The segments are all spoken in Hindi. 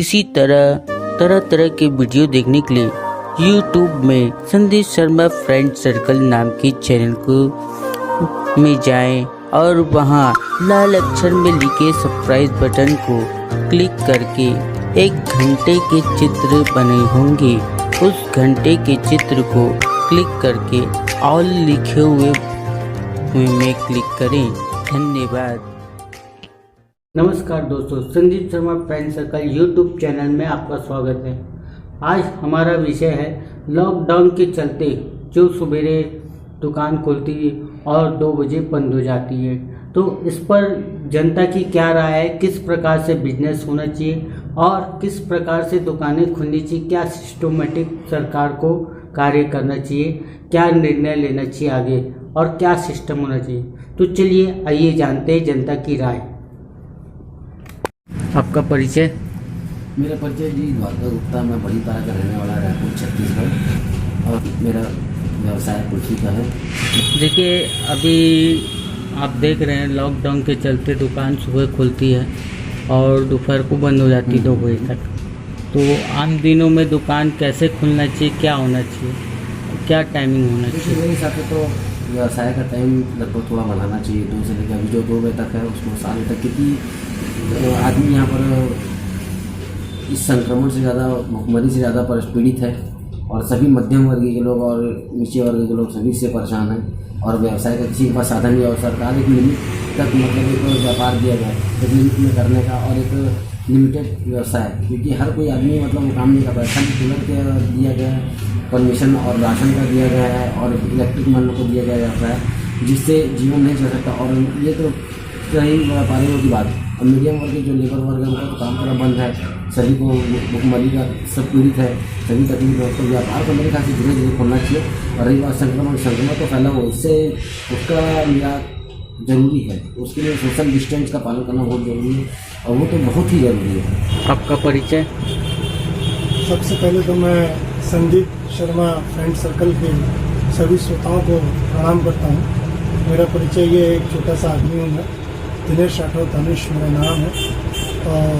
इसी तरह तरह के वीडियो देखने के लिए YouTube में संदीप शर्मा फ्रेंड सर्कल नाम के चैनल को में जाएं और वहां लाल अक्षर में लिखे सब्सक्राइब बटन को क्लिक करके 1 घंटे के चित्र बने होंगे। उस घंटे के चित्र को क्लिक करके ऑल लिखे हुए में क्लिक करें। धन्यवाद। नमस्कार दोस्तों, Sandeep Sharma friend circle YouTube channel में आपका स्वागत है। आज हमारा विषय है लॉकडाउन के चलते जो सवेरे दुकान खुलती है और 2 बजे बंद हो जाती है, तो इस पर जनता की क्या राय है, किस प्रकार से बिजनेस होना चाहिए और किस प्रकार से दुकानें खुलनी चाहिए, क्या सिस्टमेटिक सरकार को कार्य करना चाहिए, क्या निर्णय लेना चाहिए आगे और क्या सिस्टम होना चाहिए। तो चलिए आइए जानते हैं जनता की राय। आपका परिचय? मेरा परिचय जी द्वारका गुप्ता, मैं बड़ी पारा का रहने वाला रायपुर छत्तीसगढ़ और मेरा व्यवसाय कुल्फी का है। देखिए, अभी आप देख रहे हैं लॉकडाउन के चलते दुकान सुबह खुलती है और दोपहर को बंद हो जाती है 2 बजे तक। तो आम दिनों में दुकान कैसे खुलना चाहिए, क्या होना चाहिए, क्या टाइमिंग होना चाहिए? मेरे हिसाब से तो व्यवसाय का टाइम लगभग थोड़ा बढ़ाना चाहिए। 2 से लेकर अभी जो 2 बजे तक है उसको 7 बजे तक, क्योंकि आदमी यहाँ पर इस संक्रमण से ज़्यादा, भुखमरी से ज़्यादा पीड़ित है और सभी मध्यम वर्गीय के लोग और नीचे वर्ग के लोग सभी से परेशान हैं और व्यवसाय का किसी के पास साधन नहीं है। और सरकार एक लिमिट तक मतलब एक व्यापार दिया गया है एक लिमिट में करने का और एक लिमिटेड व्यवसाय, क्योंकि हर कोई आदमी मतलब वो काम नहीं कर पाता। तुरंत दिया गया है परमिशन और राशन का दिया गया है और इलेक्ट्रिक मान को दिया गया जाता है, जिससे जीवन नहीं चल सकता। और ये तो रही व्यापारियों की बात। और मीडियम वर्ग के जो लेबर वर्ग है उनका तो काम करना बंद है, सभी को भुखमरी का सब पीड़ित है, सभी तकलीफ है। तो व्यापार को मेरे ख्याल से धीरे धीरे खोलना चाहिए। और रही बात संक्रमण तो फैला हो, उससे उसका निजात जरूरी है। उसके लिए सोशल डिस्टेंस का पालन करना बहुत जरूरी है और वो तो बहुत ही जरूरी है। आपका परिचय? सबसे पहले तो मैं संदीप शर्मा फ्रेंड सर्कल के सभी श्रोताओं को प्रणाम करता हूँ। मेरा परिचय ये एक छोटा सा आदमी हूँ, मैं दिनेश राठौर तनिष मेरा नाम है और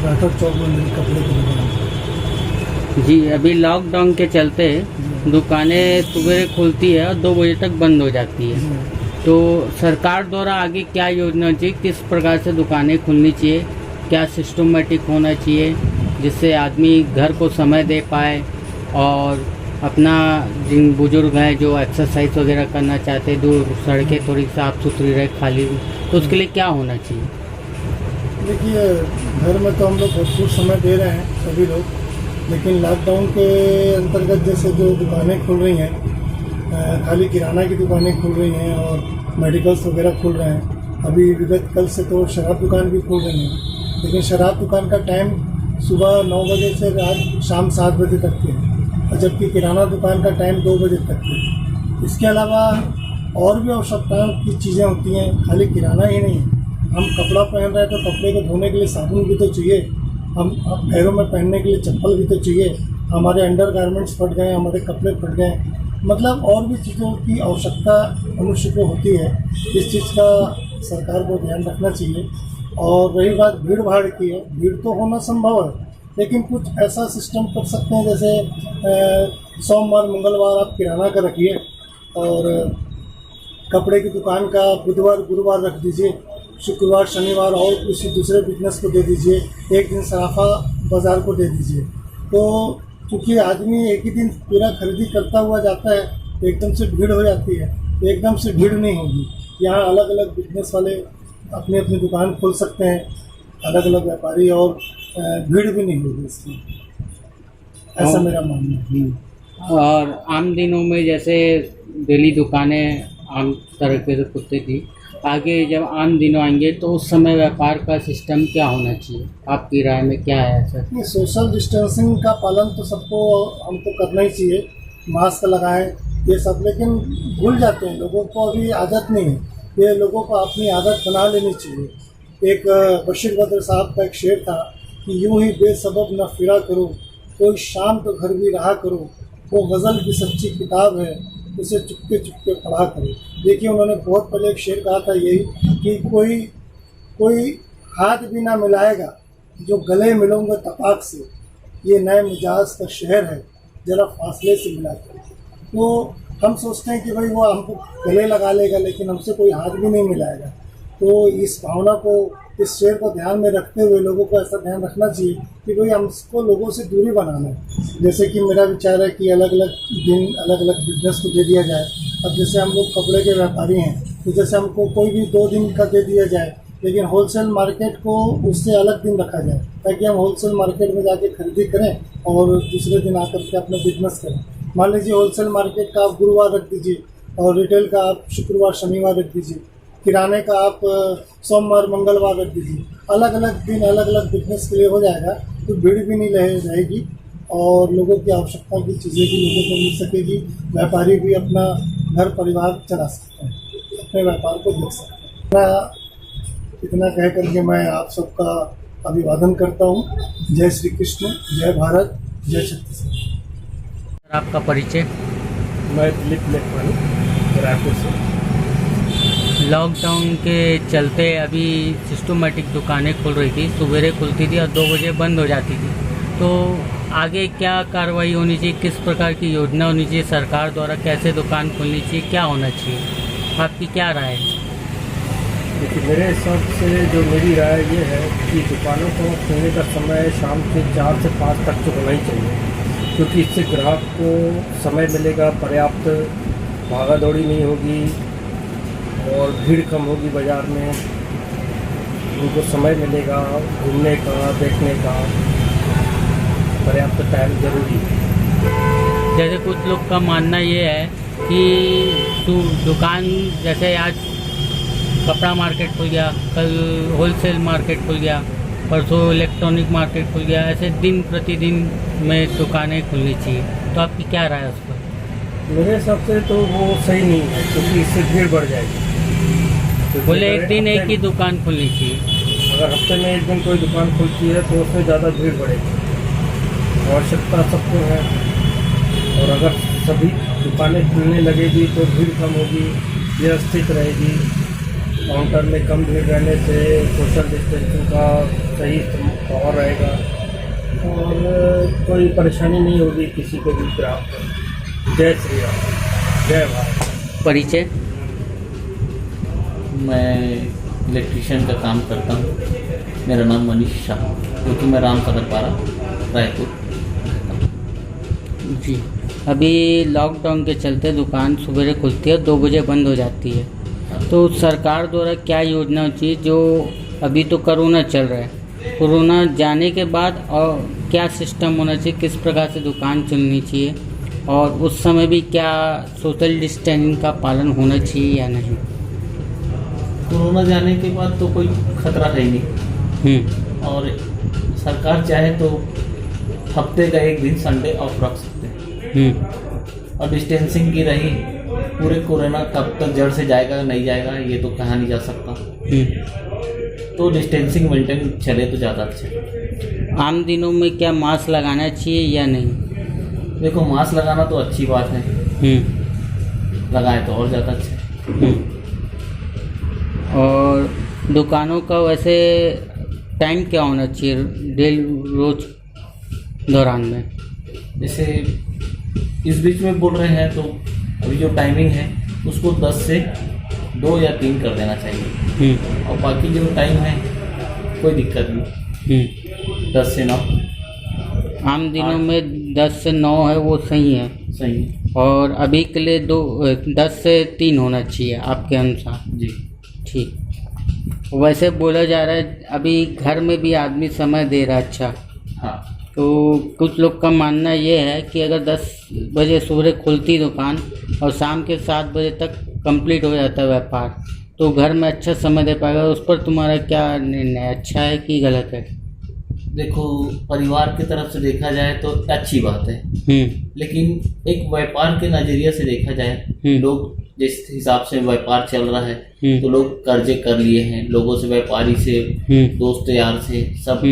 राठौर चौक में मेरी कपड़े की दुकान है। जी, अभी लॉकडाउन के चलते दुकानें सुबह खुलती है और 2 बजे तक बंद हो जाती है, तो सरकार द्वारा आगे क्या योजना चाहिए, किस प्रकार से दुकानें खुलनी चाहिए, क्या सिस्टमेटिक होना चाहिए जिससे आदमी घर को समय दे पाए और अपना जिन बुजुर्ग हैं जो एक्सरसाइज वगैरह करना चाहते हैं, दूर सड़कें थोड़ी साफ़ सुथरी रहे खाली, तो उसके लिए क्या होना चाहिए? देखिए, घर में तो हम लोग भरपूर समय दे रहे हैं सभी लोग, लेकिन लॉकडाउन के अंतर्गत जैसे जो दुकानें खुल रही हैं, खाली किराना की दुकानें खुल रही हैं और मेडिकल्स वगैरह खुल रहे हैं। अभी विगत कल से तो शराब दुकान भी खुल रही हैं, लेकिन शराब दुकान का टाइम सुबह 9 बजे से रात शाम 7 बजे तक है, और जबकि किराना दुकान का टाइम 2 बजे तक है। इसके अलावा और भी आवश्यकताओं की चीज़ें होती हैं, खाली किराना ही नहीं। हम कपड़ा पहन रहे हैं तो कपड़े को धोने के लिए साबुन भी तो चाहिए, हम पैरों में पहनने के लिए चप्पल भी तो चाहिए, हमारे अंडर गारमेंट्स फट गए, हमारे कपड़े फट गए, मतलब और भी चीज़ों की आवश्यकता मनुष्य को होती है। इस चीज़ का सरकार को ध्यान रखना चाहिए। और रही बात भीड़ भाड़ की है, भीड़ तो होना संभव है, लेकिन कुछ ऐसा सिस्टम कर सकते हैं जैसे सोमवार मंगलवार आप किराना का रखिए और कपड़े की दुकान का बुधवार गुरुवार रख दीजिए, शुक्रवार शनिवार और किसी दूसरे बिजनेस को दे दीजिए, एक दिन सराफा बाज़ार को दे दीजिए। तो क्योंकि आदमी एक ही दिन पूरा खरीदी करता हुआ जाता है तो एकदम से भीड़ हो जाती है, तो एकदम से भीड़ नहीं होगी। यहाँ अलग अलग बिजनेस वाले अपनी अपनी दुकान खोल सकते हैं, अलग अलग व्यापारी, और भीड़ भी नहीं होगी इसमें, ऐसा मेरा मानना है। और आम दिनों में जैसे डेली दुकानें आम तरीके से खुलती थी, आगे जब आम दिनों आएंगे तो उस समय व्यापार का सिस्टम क्या होना चाहिए, आपकी राय में क्या है ऐसा? ये सोशल डिस्टेंसिंग का पालन तो सबको हमको करना ही चाहिए, मास्क लगाएं ये सब, लेकिन भूल जाते हैं, लोगों को अभी आदत नहीं है। ये लोगों को अपनी आदत बना लेनी चाहिए। एक बशीर बद्र साहब का एक शेर था कि यूं ही बेसबब न फिरा करो, कोई शाम तो घर भी रहा करो, वो गज़ल की सच्ची किताब है, उसे चुपके चुपके पढ़ा करो। देखिए, उन्होंने बहुत पहले एक शेर कहा था यही कि कोई हाथ भी ना मिलाएगा जो गले मिलोगे तपाक से, ये नए मिजाज का शहर है, जरा फासले से मिला कर। तो हम सोचते हैं कि भाई वो हमको गले लगा लेगा, लेकिन हमसे कोई हाथ भी नहीं मिलाएगा। तो इस भावना को, इस शेर को ध्यान में रखते हुए लोगों को ऐसा ध्यान रखना चाहिए कि भाई हमको लोगों से दूरी बनाना है। जैसे कि मेरा विचार है कि अलग अलग दिन अलग अलग बिजनेस को दे दिया जाए। अब जैसे हम लोग कपड़े के व्यापारी हैं, तो जैसे हमको कोई भी 2 दिन का दे दिया जाए, लेकिन होलसेल मार्केट को उससे अलग दिन रखा जाए, ताकि हम होलसेल मार्केट में जाके खरीदी करें और दूसरे दिन आकर के अपना बिजनेस करें। मान लीजिए होलसेल मार्केट का आप गुरुवार रख दीजिए और रिटेल का आप शुक्रवार शनिवार रख दीजिए, किराने का आप सोमवार मंगलवार रख दीजिए। अलग अलग दिन अलग अलग बिजनेस के लिए हो जाएगा, तो भीड़ भी नहीं रहेगी और लोगों की आवश्यकता की चीज़ें भी लोगों को मिल सकेगी। व्यापारी भी अपना घर परिवार चला सकते हैं, अपने व्यापार को देख सकते हैं। इतना कह करके मैं आप सबका अभिवादन करता हूँ। जय श्री कृष्ण, जय भारत, जय छत्तीसगढ़। आपका परिचय? मैं दिलीप लेखवानी, रायपुर से। लॉकडाउन के चलते अभी सिस्टमेटिक दुकानें खुल रही थी, सवेरे खुलती थी और 2 बजे बंद हो जाती थी। तो आगे क्या कार्रवाई होनी चाहिए, किस प्रकार की योजना होनी चाहिए, सरकार द्वारा कैसे दुकान खोलनी चाहिए, क्या होना चाहिए, आपकी क्या राय है? देखिए, मेरे हिसाब से जो मेरी राय ये है कि दुकानों को खोलने का समय शाम के 4 से 5 तक तो होना ही चाहिए, क्योंकि इससे ग्राहक को समय मिलेगा, पर्याप्त भागा दौड़ी नहीं होगी और भीड़ कम होगी बाज़ार में। उनको समय मिलेगा घूमने का, देखने का, पर्याप्त टाइम जरूरी है। जैसे कुछ लोग का मानना ये है कि दुकान, जैसे आज कपड़ा मार्केट खुल गया, कल होलसेल मार्केट खुल गया, परसों इलेक्ट्रॉनिक मार्केट खुल गया, ऐसे दिन प्रतिदिन में दुकानें खुलनी चाहिए। तो आपकी क्या राय है उस पर? मेरे हिसाब से तो वो सही नहीं है, क्योंकि इससे भीड़ बढ़ जाएगी। तो बोले एक दिन एक ही दुकान खुलनी चाहिए। अगर हफ्ते में एक दिन कोई दुकान खुलती है तो उसमें ज़्यादा भीड़ बढ़ेगी। आवश्यकता सबको है, और अगर सभी दुकानें खुलने लगेगी तो भीड़ कम होगी, व्यवस्थित रहेगी। काउंटर में कम भीड़ रहने से सोशल डिस्टेंसिंग का सही पावर रहेगा और कोई परेशानी नहीं होगी किसी को भी ग्राहक को। जय श्री राम, जय भारत। परिचय? मैं इलेक्ट्रीशियन का काम करता हूँ। मेरा नाम मनीष शाह, क्योंकि मैं राम सकरपारा, रायपुर। जी, अभी लॉकडाउन के चलते दुकान सवेरे खुलती है, 2 बजे बंद हो जाती है। तो सरकार द्वारा क्या योजना चाहिए? जो अभी तो कोरोना चल रहा है, कोरोना जाने के बाद और क्या सिस्टम होना चाहिए, किस प्रकार से दुकान चलनी चाहिए, और उस समय भी क्या सोशल डिस्टेंसिंग का पालन होना चाहिए या नहीं? कोरोना जाने के बाद तो कोई खतरा है ही नहीं, और सरकार चाहे तो हफ्ते का एक दिन संडे ऑफ रख सकते हैं। और डिस्टेंसिंग की रही, पूरे कोरोना कब तक जड़ से जाएगा नहीं जाएगा ये तो कहा नहीं जा सकता। तो डिस्टेंसिंग मेंटेन चले तो ज़्यादा अच्छा। आम दिनों में क्या मास्क लगाना चाहिए या नहीं? देखो, मास्क लगाना तो अच्छी बात है, लगाए तो और ज़्यादा अच्छा। और दुकानों का वैसे टाइम क्या होना चाहिए रोज दौरान में? जैसे इस बीच में बोल रहे हैं तो अभी जो टाइमिंग है उसको 10 से 2 या 3 कर देना चाहिए, और बाकी जो टाइम है कोई दिक्कत नहीं, 10 से 9। आम दिनों में 10 से 9 है, वो सही है। सही। और अभी के लिए 10 से 3 होना चाहिए आपके अनुसार? जी ठीक। वैसे बोला जा रहा है अभी घर में भी आदमी समय दे रहा है। अच्छा, हाँ। तो कुछ लोग का मानना ये है कि अगर 10 बजे सुबह खुलती दुकान और शाम के 7 बजे तक कंप्लीट हो जाता है व्यापार, तो घर में अच्छा समय दे पाएगा। उस पर तुम्हारा क्या निर्णय है, अच्छा है कि गलत है? देखो, परिवार की तरफ से देखा जाए तो अच्छी बात है, लेकिन एक व्यापार के नज़रिए से देखा जाए, लोग जिस हिसाब से व्यापार चल रहा है तो लोग कर्जे कर लिए हैं, लोगों से, व्यापारी से, दोस्त यार से, सब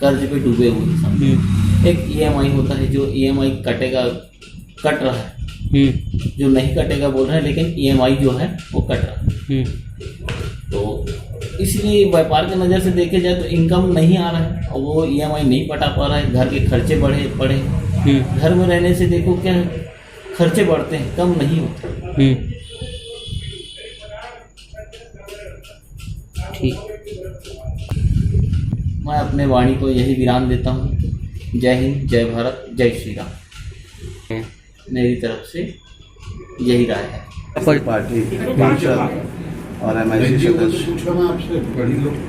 कर्ज पे डूबे हुए हैं। एक EMI होता है, जो EMI कटेगा, कट रहा है, जो नहीं कटेगा बोल रहे हैं, लेकिन EMI जो है वो कट रहा है। तो इसलिए व्यापार की नज़र से देखे जाए तो इनकम नहीं आ रहा है और वो EMI नहीं पटा पा रहा है, घर के खर्चे पड़े। घर में रहने से देखो क्या खर्चे बढ़ते हैं, कम नहीं होते। ठीक। मैं अपने वाणी को यही विराम देता हूँ। जय हिंद, जय भारत, जय श्री राम। मेरी तरफ से यही राय है। पार्टी और MIC सदस्य।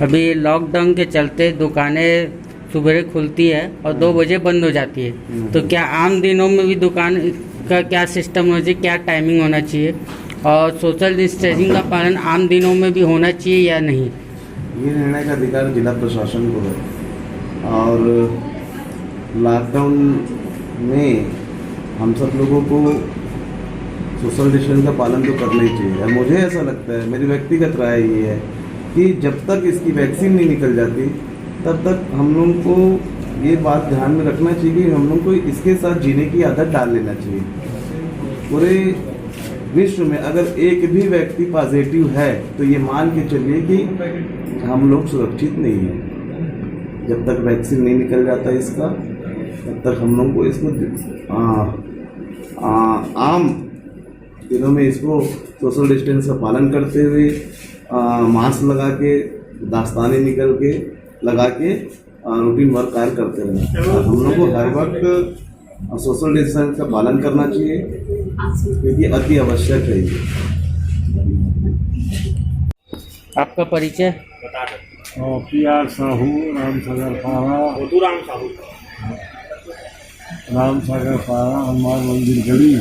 अभी लॉकडाउन के चलते दुकानें सुबह खुलती है और 2 बजे बंद हो जाती है, तो क्या आम दिनों में भी दुकान का क्या सिस्टम होना चाहिए, क्या टाइमिंग होना चाहिए, और सोशल डिस्टेंसिंग का पालन आम दिनों में भी होना चाहिए या नहीं? ये निर्णय का अधिकार जिला प्रशासन को है और लॉकडाउन में हम सब लोगों को सोशल डिस्टेंस का पालन तो करना ही चाहिए। और मुझे ऐसा लगता है, मेरी व्यक्तिगत राय ये है कि जब तक इसकी वैक्सीन नहीं निकल जाती तब तक हम लोगों को ये बात ध्यान में रखना चाहिए कि हम लोग को इसके साथ जीने की आदत डाल लेना चाहिए। पूरे विश्व में अगर एक भी व्यक्ति पॉजिटिव है तो ये मान के चलिए कि हम लोग सुरक्षित नहीं हैं। जब तक वैक्सीन नहीं निकल जाता इसका, तब तक हम लोग को इसको आम दिनों में इसको सोशल डिस्टेंस का पालन करते हुए मास्क लगा के, दास्ताने निकल के लगा के रूटीन वर्क कार्य करते रहना। हम लोग को हर वक्त सोशल डिस्टेंस का पालन करना चाहिए क्योंकि अति आवश्यक है ये। आपका परिचय? PR साहू, रामसागर पारा। रामसागर पारा, हनुमान मंदिर गली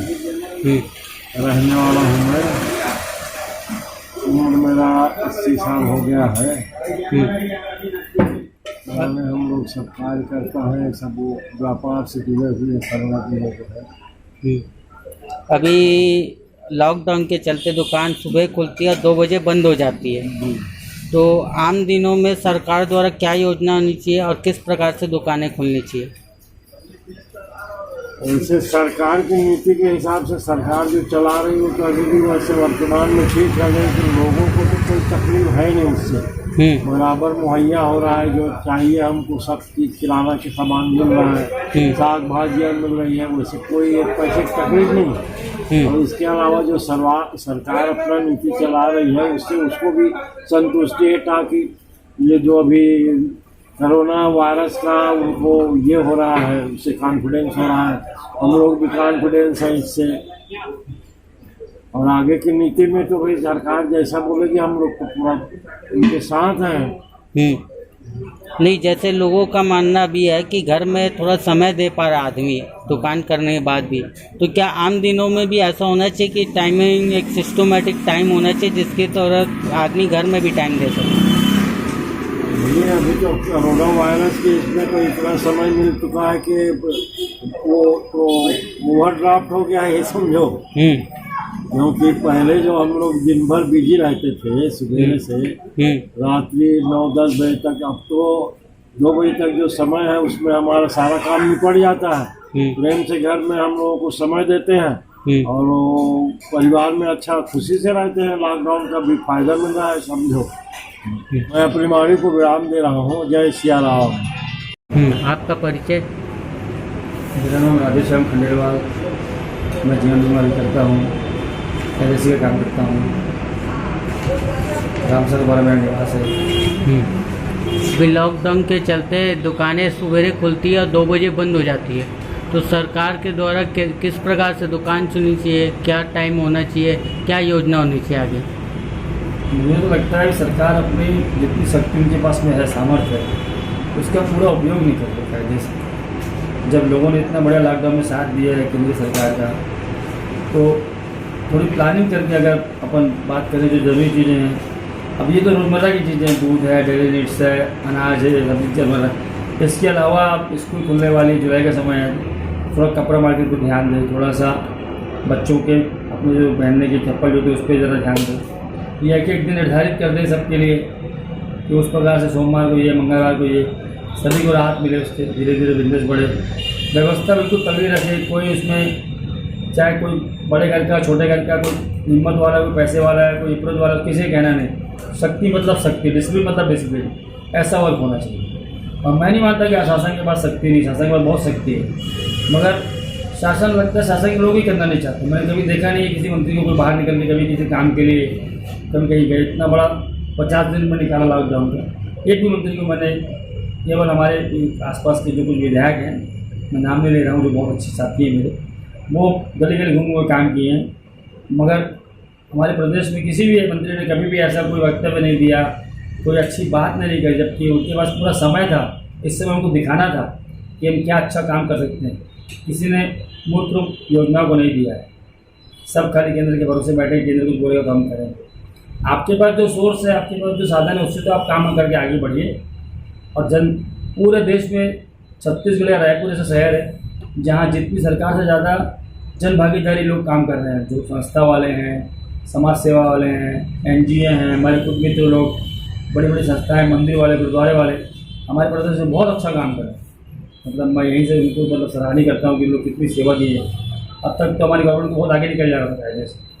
रहने वाला हूँ मैं। उम्र मेरा 80 साल हो गया है। हम लोग सब कार्य करता है, सब व्यापार से जुड़े हुए सर्वनाथ लोग है। अभी लॉकडाउन के चलते दुकान सुबह खुलती है, 2 बजे बंद हो जाती है, तो आम दिनों में सरकार द्वारा क्या योजना होनी चाहिए और किस प्रकार से दुकानें खुलनी चाहिए? ऐसे सरकार की नीति के हिसाब से सरकार जो चला रही है तो अभी भी वैसे वर्तमान में ठीक है, लेकिन लोगों को तो कोई तकलीफ है नहीं उससे। बराबर मुहैया हो रहा है, जो चाहिए हमको सब चीज़, किराना के सामान मिल रहा है, साग भाजियाँ मिल रही है, वैसे कोई एक पैसे की तकलीफ नहीं है। और इसके अलावा जो सरकार अपना नीति चला रही है उससे उसको भी संतुष्टि है, ताकि ये जो अभी कोरोना वायरस का उनको ये हो रहा है उससे कॉन्फिडेंस हो रहा है, हम लोग भी कॉन्फिडेंस है इससे। और आगे की नीति में तो भाई सरकार जैसा बोलेगी हम लोग तो पूरा उनके साथ हैं। नहीं, जैसे लोगों का मानना भी है कि घर में थोड़ा समय दे पा रहा आदमी दुकान करने के बाद भी, तो क्या आम दिनों में भी ऐसा होना चाहिए कि टाइमिंग एक सिस्टमेटिक टाइम होना चाहिए जिसके तहत आदमी घर में भी टाइम दे सके? ये अभी तो कोरोना वायरस के इसमें तो इतना समय मिल चुका है कि वो तो ओवरड्राफ्ट हो गया है, ये समझो। क्योंकि पहले जो हम लोग दिन भर बिजी रहते थे सुबह से रात्रि 9-10 बजे तक, अब तो 2 बजे तक जो समय है उसमें हमारा सारा काम निपट जाता है। प्रेम से घर में हम लोगों को समय देते हैं और परिवार में अच्छा खुशी से रहते हैं। लॉकडाउन का भी फायदा मिल रहा है, समझो। मैं अपनी वाणी को विराम दे रहा हूँ। जय सिया राम। आपका परिचय? मेरा नाम राधेश्याम खंडेलवाल, मैं जीवन बीमा भी करता हूँ, LIC का काम करता हूँ। रामसागर पारा मेरा निवास है। अभी लॉकडाउन के चलते दुकानें सवेरे खुलती है और 2 बजे बंद हो जाती है, तो सरकार के द्वारा किस प्रकार से दुकान चुननी चाहिए, क्या टाइम होना चाहिए, क्या योजना होनी चाहिए आगे? मुझे तो लगता है सरकार अपनी जितनी शक्ति उनके पास में है, सामर्थ्य है, उसका पूरा उपयोग नहीं कर रही कायदे से। जब लोगों ने इतना बड़ा लॉकडाउन में साथ दिया है केंद्र सरकार का, तो थोड़ी प्लानिंग करके अगर अपन बात करें जो ज़रूरी चीज़ें हैं, अब ये तो रोज़मर्रा की चीज़ें हैं, दूध है, डेली नीड्स है, अनाज है, फर्नीचर वगैरह। इसके अलावा आप स्कूल खुलने वाली जुलाई का समय है, थोड़ा कपड़ा मार्केट पर ध्यान दें, थोड़ा सा बच्चों के अपने जो पहनने की चप्पल जो थी उस पर ज़्यादा ध्यान दें। या एक दिन निर्धारित कर दें सबके लिए कि उस प्रकार से सोमवार को ये, मंगलवार को ये, सभी को राहत मिले, उससे धीरे धीरे बिजनेस बढ़े। व्यवस्था बिल्कुल तगड़ी रखे, कोई उसमें चाहे कोई बड़े घर का, छोटे घर का, कोई हिम्मत वाला, कोई पैसे वाला है, कोई इपरत वाला, किसी कहना नहीं। शक्ति मतलब शक्ति, डिसिप्लिन मतलब डिसिप्लिन, ऐसा वर्क होना चाहिए। और मैं नहीं मानता कि शासन के पास शक्ति नहीं, शासन के पास बहुत शक्ति है, मगर शासन लगता है शासन के लोग ही करना नहीं चाहते। मैंने कभी देखा नहीं है किसी मंत्री को कोई बाहर निकल के कभी किसी काम के लिए कभी कहीं गए। इतना बड़ा 50 दिन में निकाला लॉकडाउन का, एक भी मंत्री को मैंने, केवल हमारे आसपास के जो कुछ विधायक हैं, मैं नाम नहीं ले रहा हूँ, जो बहुत अच्छे साथी हैं मेरे, वो गली गली घूम घूम काम किए हैं, मगर हमारे प्रदेश में किसी भी मंत्री ने कभी भी ऐसा कोई वक्तव्य नहीं दिया, कोई अच्छी बात नहीं करी, जबकि उनके पास पूरा समय था, इस समय उनको दिखाना था कि हम क्या अच्छा काम कर सकते हैं। किसी ने मूर्त रूप योजनाओं को नहीं दिया है, सब खाली केंद्र के भरोसे बैठे, केंद्र को बोलेगा तो हम करेंगे। आपके पास जो सोर्स है, आपके पास जो साधन है, उससे तो आप काम करके आगे बढ़िए। और पूरे देश में छत्तीसगढ़ या रायपुर ऐसा शहर है जहाँ जितनी सरकार से ज़्यादा जन भागीदारी लोग काम कर रहे हैं, जो संस्था वाले हैं, समाज सेवा वाले हैं, NGO हैं, हमारे कुछ मित्र लोग, बड़ी बड़ी संस्थाएं, मंदिर वाले, गुरुद्वारे वाले हमारे प्रदेश में बहुत अच्छा काम कर रहे हैं। मतलब मैं यहीं से उनको मतलब सराहनीय करता हूँ कि लोग कितनी सेवा दी है। अब तक तो हमारी गवर्नमेंट को बहुत आगे निकल जा रहा था पहले से।